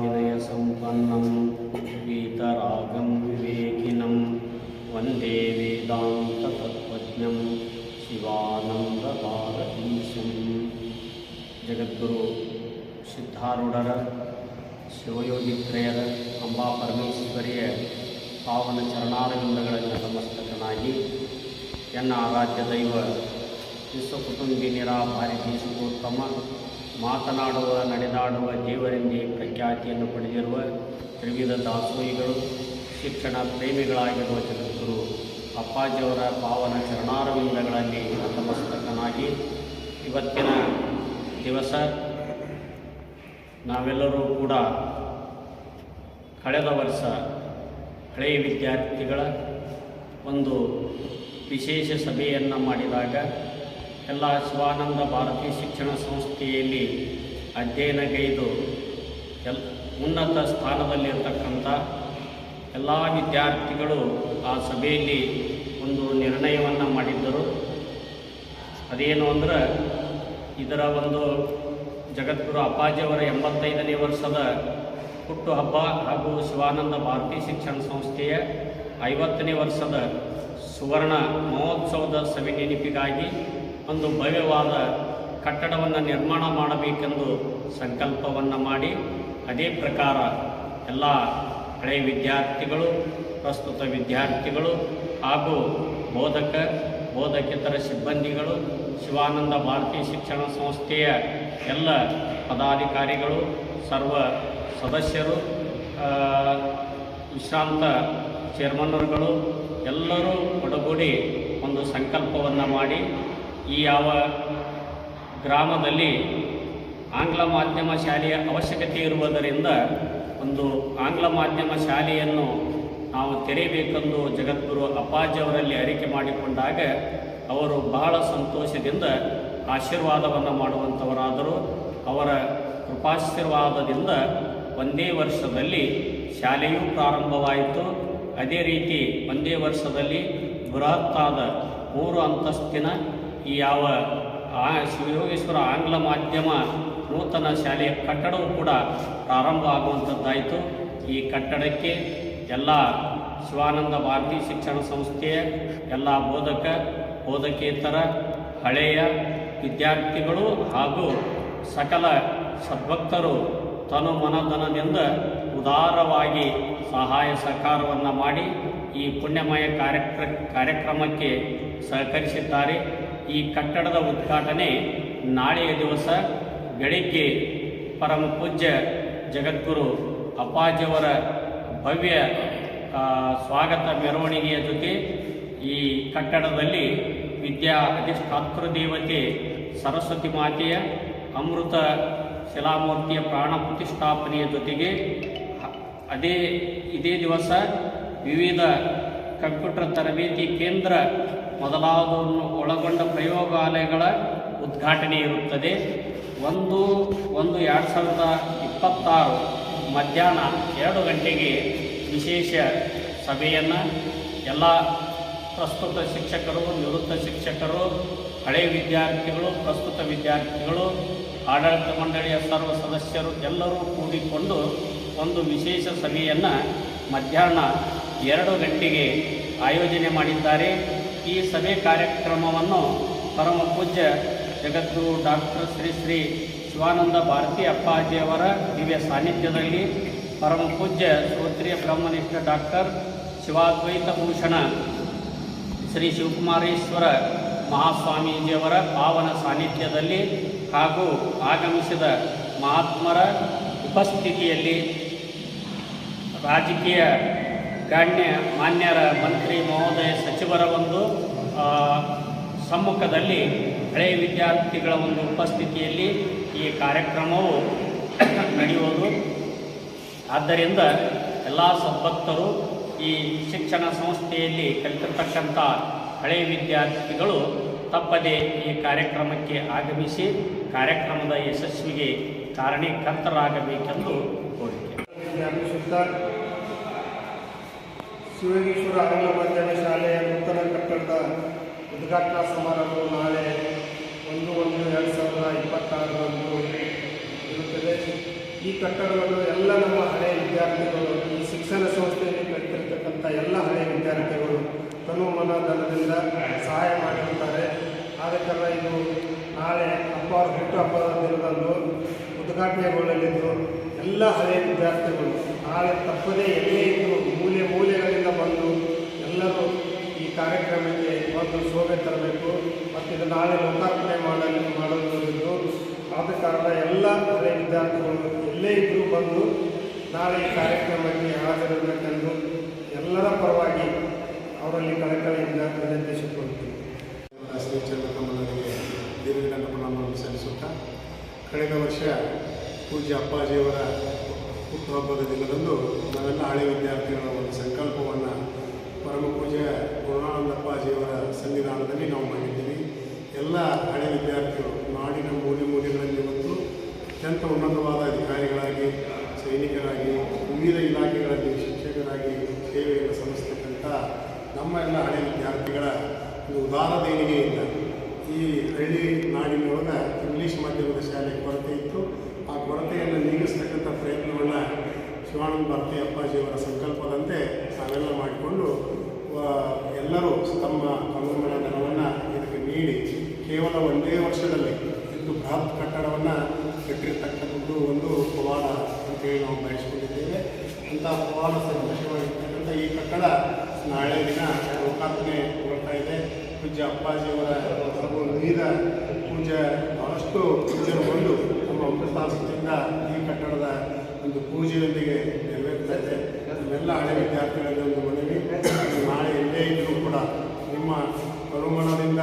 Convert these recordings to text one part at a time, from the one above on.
विनयसम्पन्नं वीतरागं विवेकिनं वन्दे वेदान्ततत्त्वज्ञं शिवानन्दभारतीशं जगद्गुरु ಸಿದ್ಧಾರೂಢರ ಶಿವಯೋಗಿತ್ರಯರ ಅಂಬಾ ಪರಮೇಶ್ವರಿಯ ಪಾವನ ಚರಣಾರವಿಂದಗಳನ್ನು ನಮಸ್ತಕನಾಗಿ ಎನ್ನ ಆರಾಧ್ಯ ದೈವ ವಿಶ್ವಕುಟುಂಬಿನಿರ ಭಾರತೀ ಸುಖೋತ್ತಮ ಮಾತನಾಡುವ ನಡೆದಾಡುವ ದೇವರೆಂದೇ ಪ್ರಖ್ಯಾತಿಯನ್ನು ಪಡೆದಿರುವ ತ್ರಿವಿಧ ದಾಸೋಹಿಗಳು ಶಿಕ್ಷಣ ಪ್ರೇಮಿಗಳಾಗಿರುವ ಜಗದ್ಗುರು ಅಪ್ಪಾಜಿಯವರ ಪಾವನ ಚರಣಾರವಿಂದಗಳಲ್ಲಿ ನತಮಸ್ತಕನಾಗಿ ಇವತ್ತಿನ ದಿವಸ ನಾವೆಲ್ಲರೂ ಕೂಡ ಕಳೆದ ವರ್ಷ ಹಳೆಯ ವಿದ್ಯಾರ್ಥಿಗಳ ಒಂದು ವಿಶೇಷ ಸಭೆಯನ್ನು ಮಾಡಿದಾಗ ಎಲ್ಲ ಶಿವಾನಂದ ಭಾರತೀ ಶಿಕ್ಷಣ ಸಂಸ್ಥೆಯಲ್ಲಿ ಅಧ್ಯಯನಗೈದು ಉನ್ನತ ಸ್ಥಾನದಲ್ಲಿರ್ತಕ್ಕಂಥ ಎಲ್ಲ ವಿದ್ಯಾರ್ಥಿಗಳು ಆ ಸಭೆಯಲ್ಲಿ ಒಂದು ನಿರ್ಣಯವನ್ನು ಮಾಡಿದ್ದರು. ಅದೇನು ಅಂದ್ರೆ ಇದರ ಒಂದು ಜಗದ್ಗುರು ಅಪ್ಪಾಜಿಯವರ 85ನೇ ವರ್ಷದ ಹುಟ್ಟುಹಬ್ಬ ಹಾಗೂ ಶಿವಾನಂದ ಭಾರತೀ ಶಿಕ್ಷಣ ಸಂಸ್ಥೆಯ 50ನೇ ವರ್ಷದ ಸುವರ್ಣ ಮಹೋತ್ಸವದ ಸಭೆ ನೆನಪಿಗಾಗಿ ಒಂದು ಭವ್ಯವಾದ ಕಟ್ಟಡವನ್ನು ನಿರ್ಮಾಣ ಮಾಡಬೇಕೆಂದು ಸಂಕಲ್ಪವನ್ನು ಮಾಡಿ ಅದೇ ಪ್ರಕಾರ ಎಲ್ಲ ಹಳೆಯ ವಿದ್ಯಾರ್ಥಿಗಳು, ಪ್ರಸ್ತುತ ವಿದ್ಯಾರ್ಥಿಗಳು ಹಾಗೂ ಬೋಧಕೇತರ ಸಿಬ್ಬಂದಿಗಳು, ಶಿವಾನಂದ ಭಾರತೀ ಶಿಕ್ಷಣ ಸಂಸ್ಥೆಯ ಎಲ್ಲ ಪದಾಧಿಕಾರಿಗಳು, ಸರ್ವ ಸದಸ್ಯರು, ವಿಶ್ರಾಂತ ಚೇರ್ಮನ್ನರುಗಳು ಎಲ್ಲರೂ ಒಡಗೂಡಿ ಒಂದು ಸಂಕಲ್ಪವನ್ನು ಮಾಡಿ ಈ ಯಾವ ಗ್ರಾಮದಲ್ಲಿ ಆಂಗ್ಲ ಮಾಧ್ಯಮ ಶಾಲೆಯ ಅವಶ್ಯಕತೆ ಇರುವುದರಿಂದ ಒಂದು ಆಂಗ್ಲ ಮಾಧ್ಯಮ ಶಾಲೆಯನ್ನು ನಾವು ತೆರೆಯಬೇಕೆಂದು ಜಗದ್ಗುರು ಅಪ್ಪಾಜಿಯವರಲ್ಲಿ ಅರಿಕೆ ಮಾಡಿಕೊಂಡಾಗ ಅವರು ಬಹಳ ಸಂತೋಷದಿಂದ ಆಶೀರ್ವಾದವನ್ನು ಮಾಡುವಂಥವರಾದರು. ಅವರ ಕೃಪಾಶೀರ್ವಾದದಿಂದ ಒಂದೇ ವರ್ಷದಲ್ಲಿ ಶಾಲೆಯೂ ಪ್ರಾರಂಭವಾಯಿತು. ಅದೇ ರೀತಿ ಒಂದೇ ವರ್ಷದಲ್ಲಿ ಬೃಹತ್ತಾದ 3 ಅಂತಸ್ತಿನ ಈ ಯಾವ ಶಿವಯೋಗೇಶ್ವರ ಆಂಗ್ಲ ಮಾಧ್ಯಮ ನೂತನ ಶಾಲೆಯ ಕಟ್ಟಡವೂ ಕೂಡ ಪ್ರಾರಂಭ ಆಗುವಂಥದ್ದಾಯಿತು. ಈ ಕಟ್ಟಡಕ್ಕೆ ಎಲ್ಲ ಶಿವಾನಂದ ಭಾರತೀ ಶಿಕ್ಷಣ ಸಂಸ್ಥೆಯ ಎಲ್ಲ ಬೋಧಕೇತರ ಹಳೆಯ ವಿದ್ಯಾರ್ಥಿಗಳು ಹಾಗೂ ಸಕಲ ಸದ್ಭಕ್ತರು ತನು ಮನಧನದಿಂದ ಉದಾರವಾಗಿ ಸಹಾಯ ಸಹಕಾರವನ್ನು ಮಾಡಿ ಈ ಪುಣ್ಯಮಯ ಕಾರ್ಯಕ್ರಮಕ್ಕೆ ಸಹಕರಿಸಿದ್ದಾರೆ. ಈ ಕಟ್ಟಡದ ಉದ್ಘಾಟನೆ ನಾಳೆಯ ದಿವಸ ಬೆಳಿಗ್ಗೆ ಪರಮ ಪೂಜ್ಯ ಜಗದ್ಗುರು ಅಪ್ಪಾಜಿಯವರ ಭವ್ಯ ಸ್ವಾಗತ ಮೆರವಣಿಗೆಯ ಜೊತೆ ಈ ಕಟ್ಟಡದಲ್ಲಿ ವಿದ್ಯಾ ಅಧಿಷ್ಠಾತೃ ದೇವತೆ ಸರಸ್ವತಿ ಮಾತೆಯ ಅಮೃತ ಶಿಲಾಮೂರ್ತಿಯ ಪ್ರಾಣ ಪ್ರತಿಷ್ಠಾಪನೆಯ ಜೊತೆಗೆ ಇದೇ ದಿವಸ ವಿವಿಧ ಕಂಪ್ಯೂಟರ್ ತರಬೇತಿ ಕೇಂದ್ರ ಮೊದಲಾದವನ್ನು ಒಳಗೊಂಡ ಪ್ರಯೋಗಾಲಯಗಳ ಉದ್ಘಾಟನೆ ಇರುತ್ತದೆ. 1/1/2026 ಮಧ್ಯಾಹ್ನ 2 ಗಂಟೆಗೆ ವಿಶೇಷ ಸಭೆಯನ್ನು ಎಲ್ಲ ಪ್ರಸ್ತುತ ಶಿಕ್ಷಕರು, ನಿವೃತ್ತ ಶಿಕ್ಷಕರು, ಹಳೆಯ ವಿದ್ಯಾರ್ಥಿಗಳು, ಪ್ರಸ್ತುತ ವಿದ್ಯಾರ್ಥಿಗಳು, ಆಡಳಿತ ಮಂಡಳಿಯ ಸರ್ವ ಸದಸ್ಯರು ಎಲ್ಲರೂ ಕೂಡಿಕೊಂಡು ಒಂದು ವಿಶೇಷ ಸಭೆಯನ್ನು ಮಧ್ಯಾಹ್ನ 2 ಗಂಟೆಗೆ ಆಯೋಜನೆ ಮಾಡಿದ್ದಾರೆ. ಈ ಸಭೆ ಕಾರ್ಯಕ್ರಮವನ್ನು ಪರಮ ಪೂಜ್ಯ ಜಗದ್ಗುರು ಡಾಕ್ಟರ್ ಶ್ರೀ ಶ್ರೀ ಶಿವಾನಂದ ಭಾರತೀ ಅಪ್ಪಾಜಿಯವರ ದಿವ್ಯ ಸಾನ್ನಿಧ್ಯದಲ್ಲಿ ಪರಮ ಪೂಜ್ಯ ಶ್ರೋತ್ರಿಯ ಬ್ರಹ್ಮನಿಷ್ಠ ಡಾಕ್ಟರ್ ಶಿವಾದ್ವೈತ ಭೂಷಣ ಶ್ರೀ ಶಿವಕುಮಾರೇಶ್ವರ ಮಹಾಸ್ವಾಮೀಜಿಯವರ ಪಾವನ ಸಾನ್ನಿಧ್ಯದಲ್ಲಿ ಹಾಗೂ ಆಗಮಿಸಿದ ಮಹಾತ್ಮರ ಉಪಸ್ಥಿತಿಯಲ್ಲಿ ರಾಜಕೀಯ ಮಾನ್ಯರ ಮಂತ್ರಿ ಮಹೋದಯ ಸಚಿವರ ಒಂದು ಸಮ್ಮುಖದಲ್ಲಿ ಹಳೆಯ ವಿದ್ಯಾರ್ಥಿಗಳ ಒಂದು ಉಪಸ್ಥಿತಿಯಲ್ಲಿ ಈ ಕಾರ್ಯಕ್ರಮವು ನಡೆಯುವುದು. ಆದ್ದರಿಂದ ಎಲ್ಲ ಸದ್ಭಕ್ತರು ಈ ಶಿಕ್ಷಣ ಸಂಸ್ಥೆಯಲ್ಲಿ ಕಲಿತಿರ್ತಕ್ಕಂಥ ಹಳೆಯ ವಿದ್ಯಾರ್ಥಿಗಳು ತಪ್ಪದೇ ಈ ಕಾರ್ಯಕ್ರಮಕ್ಕೆ ಆಗಮಿಸಿ ಕಾರ್ಯಕ್ರಮದ ಯಶಸ್ವಿಗೆ ಕಾರಣೀಕರ್ತರಾಗಬೇಕೆಂದು ಕೋರಿಕೆ. ಶಿವಯೋಗೇಶ್ವರ ಆಂಗ್ಲ ಮಾಧ್ಯಮ ಶಾಲೆಯ ನೂತನ ಕಟ್ಟಡದ ಉದ್ಘಾಟನಾ ಸಮಾರಂಭವು ನಾಳೆ 1/1/2026 ಇರುತ್ತದೆ. ಈ ಕಟ್ಟಡವನ್ನು ಎಲ್ಲ ನಮ್ಮ ಹಳೆಯ ವಿದ್ಯಾರ್ಥಿಗಳು, ಈ ಶಿಕ್ಷಣ ಸಂಸ್ಥೆಯಲ್ಲಿ ಕಲಿತಿರ್ತಕ್ಕಂಥ ಎಲ್ಲ ಹಳೆಯ ವಿದ್ಯಾರ್ಥಿಗಳು ತನು ಮನ ಧನದಿಂದ ಸಹಾಯ ಮಾಡಿರುತ್ತಾರೆ. ಆದ ಕಾರಣ ಇದು ನಾಳೆ ಅವರ ಹುಟ್ಟುಹಬ್ಬದ ದಿನದಂದು ಉದ್ಘಾಟನೆಗೊಳ್ಳಲಿದ್ದು ಎಲ್ಲ ಹಳೆಯ ವಿದ್ಯಾರ್ಥಿಗಳು ನಾಳೆ ತಪ್ಪದೇ ಎಲ್ಲೇ ಇದ್ದು ಮೂಲೆಗಳಿಂದ ಬಂದು ಎಲ್ಲರೂ ಈ ಕಾರ್ಯಕ್ರಮಕ್ಕೆ ಒಂದು ಶೋಭೆ ತರಬೇಕು ಮತ್ತು ಇದು ನಾಳೆ ಲೋಕಾರ್ಪಣೆ ಮಾಡಲಿದ್ದು ಆದ ಕಾರಣ ಎಲ್ಲ ಹಳೆಯ ವಿದ್ಯಾರ್ಥಿಗಳು ಎಲ್ಲೇ ಇದ್ದರೂ ಬಂದು ನಾಳೆ ಈ ಕಾರ್ಯಕ್ರಮಕ್ಕೆ ಹಾಜರಿರಬೇಕೆಂದು ಎಲ್ಲರ ಪರವಾಗಿ ಅವರಲ್ಲಿ ಕಳಕಳಿಯಿಂದ ವಿನಂತಿಸಿಕೊಳ್ತೀವಿ. ಶ್ರೀ ಚಂದ್ರಕಮಲರಿಗೆ ದೀರ್ಘದಂಡ ಪ್ರಣಾಮವನ್ನು ಸಲ್ಲಿಸುತ್ತಾ, ಕಳೆದ ವರ್ಷ ಪೂಜ್ಯ ಅಪ್ಪಾಜಿಯವರ ಹುಟ್ಟುಹಬ್ಬದ ದಿನದಂದು ನಾವೆಲ್ಲ ಹಳೆ ವಿದ್ಯಾರ್ಥಿಗಳ ಒಂದು ಸಂಕಲ್ಪವನ್ನು ಪರಮ ಪೂಜ್ಯ ಗುರುನಾನಂದ ಅಪ್ಪಾಜಿಯವರ ಸನ್ನಿಧಾನದಲ್ಲಿ ನಾವು ಮಾಡಿದ್ದೀವಿ. ಎಲ್ಲ ಹಳೆ ವಿದ್ಯಾರ್ಥಿಗಳು ನಾಡಿನ ಮೂಲೆಗಳಲ್ಲಿ ಇವತ್ತು ಅತ್ಯಂತ ಉನ್ನತವಾದ ಅಧಿಕಾರಿಗಳಾಗಿ, ಸೈನಿಕರಾಗಿ, ವಿವಿಧ ಇಲಾಖೆಗಳಲ್ಲಿ ಶಿಕ್ಷಕರಾಗಿ ಸೇವೆಯನ್ನು ಸಲ್ಲಿಸತಕ್ಕಂಥ ನಮ್ಮ ಎಲ್ಲ ಹಳೆ ವಿದ್ಯಾರ್ಥಿಗಳ ಒಂದು ಉದಾರ ದೇಣಿಗೆಯಿಂದ ಈ ಹಳ್ಳಿ ನಾಡಿನೊಳಗೆ ಇಂಗ್ಲೀಷ್ ಮಾಧ್ಯಮದ ಶಾಲೆ ಕೊರತೆ ಇತ್ತು. ಆ ಕೊರತೆಯನ್ನು ನೀಗಿಸ್ತಕ್ಕಂಥ ಪ್ರಯತ್ನವನ್ನು ಶಿವಾನಂದ ಭಾರತಿ ಅಪ್ಪಾಜಿಯವರ ಸಂಕಲ್ಪದಂತೆ ನಾವೆಲ್ಲ ಮಾಡಿಕೊಂಡು ಎಲ್ಲರೂ ತಮ್ಮ ಕಮಲಮಣ ಧನವನ್ನು ಇದಕ್ಕೆ ನೀಡಿ ಕೇವಲ ಒಂದೇ ವರ್ಷದಲ್ಲಿ ಇದು ಬೃಹತ್ ಕಟ್ಟಡವನ್ನು ಕಟ್ಟಿರ್ತಕ್ಕಂಥದ್ದು ಒಂದು ಪವಾಡ ಅಂತೇಳಿ ನಾವು ಬಯಸ್ಕೊಂಡಿದ್ದೇವೆ. ಅಂಥ ಪವಾಡ ಸದೃಶವಾಗಿರ್ತಕ್ಕಂಥ ಈ ಕಟ್ಟಡ ನಾಳೆ ದಿನ ಲೋಕಾರ್ಪಣೆ ಹೊರಡ್ತಾ ಇದೆ. ಪೂಜ್ಯ ಅಪ್ಪಾಜಿಯವರ ಹಾಗೂ ವಿವಿಧ ಪೂಜೆ ಬಹಳಷ್ಟು ಪೂಜೆಗೊಂಡು ನಮ್ಮ ಅಮೃತಾಸದಿಂದ ಈ ಕಟ್ಟಡದ ಒಂದು ಪೂಜೆಯೊಂದಿಗೆ ನೆರವೇರ್ತಾ ಇದೆ. ನಮ್ಮೆಲ್ಲ ಹಳೆ ವಿದ್ಯಾರ್ಥಿಗಳಲ್ಲಿ ಒಂದು ಮನವಿ, ನಾಳೆ ಎಲ್ಲೇ ಇದ್ದರೂ ಕೂಡ ನಿಮ್ಮ ಕರುಮಣದಿಂದ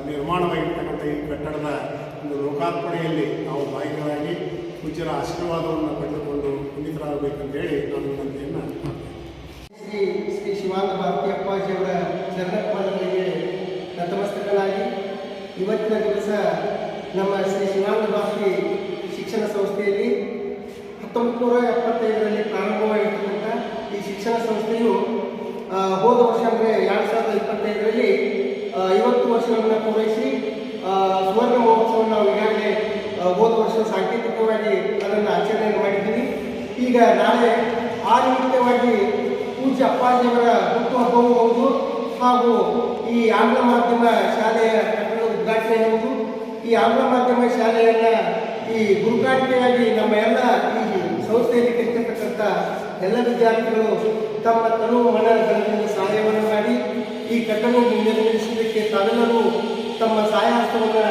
ನಿರ್ಮಾಣವಾಗಿರ್ತಕ್ಕಂಥ ಈ ಕಟ್ಟಡದ ಒಂದು ಲೋಕಾರ್ಪಣೆಯಲ್ಲಿ ನಾವು ಭಾಗಿಗಳಾಗಿ ಪೂಜ್ಯರ ಆಶೀರ್ವಾದವನ್ನು ಪಡೆದುಕೊಂಡು ಪುನೀತರಾಗಬೇಕಂತೇಳಿ ನಾನು ವಿನಂತಿಯನ್ನು ಶ್ರೀ ಶಿವಾನಂದ ಭಾರತಿ ಅಪ್ಪಾಜಿಯವರ ಚರಣಕಮಲಗಳಿಗೆ ನತಮಸ್ತಕನಾಗಿ ಇವತ್ತಿನ ದಿವಸ ನಮ್ಮ ಶ್ರೀ ಶಿವಾನಂದ ಭಾರತಿ ಶಿಕ್ಷಣ ಸಂಸ್ಥೆಯಲ್ಲಿ 1975ರಲ್ಲಿ ಪ್ರಾರಂಭವಾಗಿರ್ತಕ್ಕಂಥ ಈ ಶಿಕ್ಷಣ ಸಂಸ್ಥೆಯು ಹೋದ ವರ್ಷ ಅಂದರೆ 2025ರಲ್ಲಿ 50 ವರ್ಷಗಳನ್ನು ಪೂರೈಸಿ ಸುವರ್ಣ ಮಹೋತ್ಸವವನ್ನು ನಾವು ಈಗಾಗಲೇ ಹೋದ ವರ್ಷ ಸಾಂಕೇತಿಕವಾಗಿ ಅದನ್ನು ಆಚರಣೆ ಮಾಡಿದ್ದೀವಿ. ಈಗ ನಾಳೆ ಆ ನಿಮಿತ್ತವಾಗಿ ಪೂಜ್ಯ ಅಪ್ಪಾಜಿಯವರ ಹುಟ್ಟುಹಬ್ಬವೂ ಹೌದು, ಹಾಗೂ ಈ ಆಂಗ್ಲ ಮಾಧ್ಯಮ ಶಾಲೆಯ ಕಟ್ಟಡ ಉದ್ಘಾಟನೆ ಹೌದು. ಈ ಆಂಗ್ಲ ಮಾಧ್ಯಮ ಶಾಲೆಯನ್ನು ಈ ಗುರುಕಾಣಿಕೆಯಾಗಿ ನಮ್ಮ ಎಲ್ಲ ಈ ಸಂಸ್ಥೆಯಲ್ಲಿ ಕಲಿತಕ್ಕಂಥ ಎಲ್ಲ ವಿದ್ಯಾರ್ಥಿಗಳು ತಮ್ಮ ತನು ಮನ ಧನದಿಂದ ಸಹಾಯವನ್ನು ಮಾಡಿ ಈ ಕಟ್ಟಡ ನಿರ್ಮಿಸುವುದಕ್ಕೆ ತಾವೆಲ್ಲರೂ ತಮ್ಮ ಸಹಾಯಹಸ್ತವನ್ನು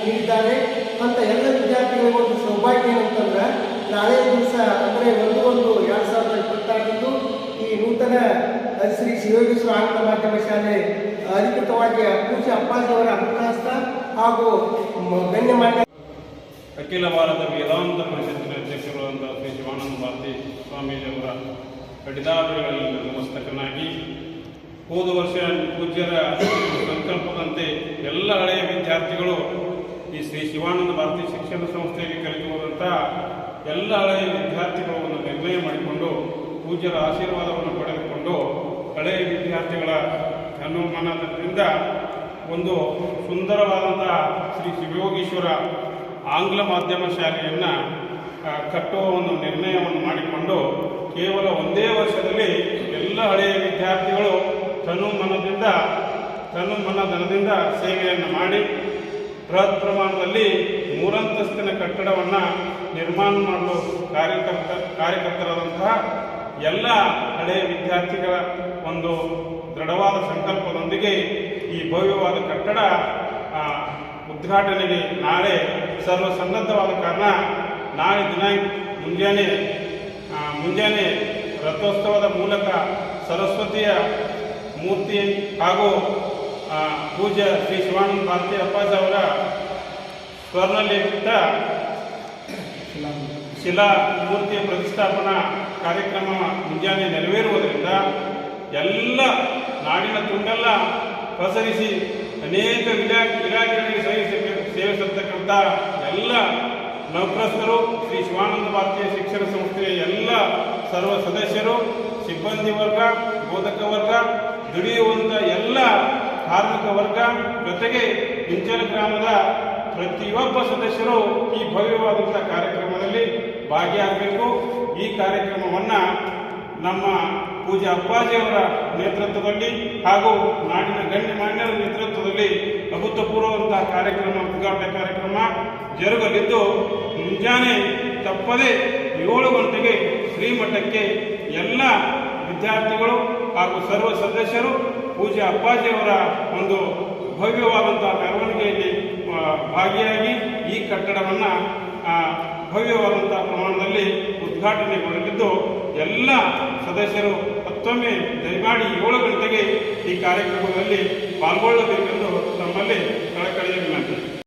ನೀಡಿದ್ದಾರೆ. ಅಂತ ಎಲ್ಲ ವಿದ್ಯಾರ್ಥಿಗಳಿಗೆ ಒಂದು ಸೌಭಾಗ್ಯ ಏನಂತಂದ್ರೆ ನಾಳೆ ದಿವಸ ಅಂದರೆ 1/1/2026 ಈ ನೂತನ ಶ್ರೀ ಶಿವಯೋಗೇಶ್ವರ ಆಂಗ್ಲ ಮಾಧ್ಯಮ ಶಾಲೆ ಅಧಿಕೃತವಾಗಿ ಪೂಜ್ಯ ಅಪ್ಪಾಜಿಯವರ ಅಮೃತಹಸ್ತ ಹಾಗೂ ಗಣ್ಯಮಾನ್ಯ ಅಖಿಲ ಭಾರತ ವೇದಾಂತ ಪರಿಷತ್ತಿನ ಅಧ್ಯಕ್ಷರಾದಂಥ ಶ್ರೀ ಶಿವಾನಂದ ಭಾರತಿ ಸ್ವಾಮೀಜಿಯವರ ಕಡಿದಾವಳಿಗಳಲ್ಲಿ ನತಮಸ್ತಕನಾಗಿ ಹೋದ ವರ್ಷ ಪೂಜ್ಯರ ಸಂಕಲ್ಪದಂತೆ ಎಲ್ಲ ಹಳೆಯ ವಿದ್ಯಾರ್ಥಿಗಳು ಈ ಶ್ರೀ ಶಿವಾನಂದ ಭಾರತಿ ಶಿಕ್ಷಣ ಸಂಸ್ಥೆಯಲ್ಲಿ ಕಲಿತು ಹೋದಂಥ ಎಲ್ಲ ಹಳೆಯ ವಿದ್ಯಾರ್ಥಿಗಳು ಒಂದು ನಿರ್ಣಯ ಮಾಡಿಕೊಂಡು ಪೂಜ್ಯರ ಆಶೀರ್ವಾದವನ್ನು ಪಡೆದುಕೊಂಡು ಹಳೆಯ ವಿದ್ಯಾರ್ಥಿಗಳ ಅನುಮಾನದಿಂದ ಒಂದು ಸುಂದರವಾದಂಥ ಶ್ರೀ ಶಿವಯೋಗೀಶ್ವರ ಆಂಗ್ಲ ಮಾಧ್ಯಮ ಶಾಲೆಯನ್ನು ಕಟ್ಟುವ ಒಂದು ನಿರ್ಣಯವನ್ನು ಮಾಡಿಕೊಂಡು ಕೇವಲ ಒಂದೇ ವರ್ಷದಲ್ಲಿ ಎಲ್ಲ ಹಳೆಯ ವಿದ್ಯಾರ್ಥಿಗಳು ತನು ಮನ ಧನದಿಂದ ಸೇವೆಯನ್ನು ಮಾಡಿ ಬೃಹತ್ ಪ್ರಮಾಣದಲ್ಲಿ 3 ಅಂತಸ್ತಿನ ಕಟ್ಟಡವನ್ನು ನಿರ್ಮಾಣ ಮಾಡಲು ಕಾರ್ಯಕರ್ತರಾದಂತಹ ಎಲ್ಲ ಹಳೆಯ ವಿದ್ಯಾರ್ಥಿಗಳ ಒಂದು ದೃಢವಾದ ಸಂಕಲ್ಪದೊಂದಿಗೆ ಈ ಭವ್ಯವಾದ ಕಟ್ಟಡ ಉದ್ಘಾಟನೆಗೆ ನಾಳೆ ಸರ್ವಸನ್ನದ್ಧವಾದ ಕಾರಣ ನಾಳೆ ದಿನಾಂಕ ಮುಂಜಾನೆ ರಥೋತ್ಸವದ ಮೂಲಕ ಸರಸ್ವತಿಯ ಮೂರ್ತಿ ಹಾಗೂ ಪೂಜ್ಯ ಶ್ರೀ ಶಿವಾನಂದ ಭಾರತಿ ಅಪ್ಪಾಜಿ ಅವರ ಸ್ವರ್ಣಲೇಪಿತ ಶಿಲಾ ಮೂರ್ತಿಯ ಪ್ರತಿಷ್ಠಾಪನಾ ಕಾರ್ಯಕ್ರಮ ಮುಂಜಾನೆ ನೆರವೇರುವುದರಿಂದ ಎಲ್ಲ ನಾಡಿನ ತುಂಡೆಲ್ಲ ಪಸರಿಸಿ ಅನೇಕ ಇಲಾಖೆಗಳಿಗೆ ಸೇವೆ ಸಲ್ಲಿಸತಕ್ಕಂಥ ಎಲ್ಲ ನೌಕರಸ್ಥರು, ಶ್ರೀ ಶಿವಾನಂದ ಭಾರತೀಯ ಶಿಕ್ಷಣ ಸಂಸ್ಥೆಯ ಎಲ್ಲ ಸರ್ವ ಸದಸ್ಯರು, ಸಿಬ್ಬಂದಿ ವರ್ಗ, ಬೋಧಕ ವರ್ಗ, ದುಡಿಯುವಂಥ ಎಲ್ಲ ಕಾರ್ಮಿಕ ವರ್ಗ, ಜೊತೆಗೆ ಇಂಚಲ ಗ್ರಾಮದ ಪ್ರತಿಯೊಬ್ಬ ಸದಸ್ಯರು ಈ ಭವ್ಯವಾದಂಥ ಕಾರ್ಯಕ್ರಮದಲ್ಲಿ ಭಾಗಿಯಾಗಬೇಕು. ಈ ಕಾರ್ಯಕ್ರಮವನ್ನು ನಮ್ಮ ಪೂಜ್ಯ ಅಪ್ಪಾಜಿಯವರ ನೇತೃತ್ವದಲ್ಲಿ ಹಾಗೂ ನಾಡಿನ ಗಣ್ಯಮಾನ್ಯರ ನೇತೃತ್ವದಲ್ಲಿ ಅಭೂತಪೂರ್ವವಂತಹ ಕಾರ್ಯಕ್ರಮ, ಉದ್ಘಾಟನೆ ಕಾರ್ಯಕ್ರಮ ಜರುಗಲಿದ್ದು ಮುಂಜಾನೆ ತಪ್ಪದೆ 7 ಗಂಟೆಗೆ ಶ್ರೀಮಠಕ್ಕೆ ಎಲ್ಲ ವಿದ್ಯಾರ್ಥಿಗಳು ಹಾಗೂ ಸರ್ವ ಸದಸ್ಯರು ಪೂಜ್ಯ ಅಪ್ಪಾಜಿಯವರ ಒಂದು ಭವ್ಯವಾದಂತಹ ಮೆರವಣಿಗೆಯಲ್ಲಿ ಭಾಗಿಯಾಗಿ ಈ ಕಟ್ಟಡವನ್ನು ಭವ್ಯವಾದಂತಹ ಪ್ರಮಾಣದಲ್ಲಿ ಉದ್ಘಾಟನೆಗೊಳ್ಳಲಿದ್ದು ಎಲ್ಲ ಸದಸ್ಯರು ಮತ್ತೊಮ್ಮೆ ದಯಮಾಡಿ 7 ಗಂಟೆಗೆ ಈ ಕಾರ್ಯಕ್ರಮದಲ್ಲಿ ಪಾಲ್ಗೊಳ್ಳಬೇಕೆಂದು ತಮ್ಮಲ್ಲಿ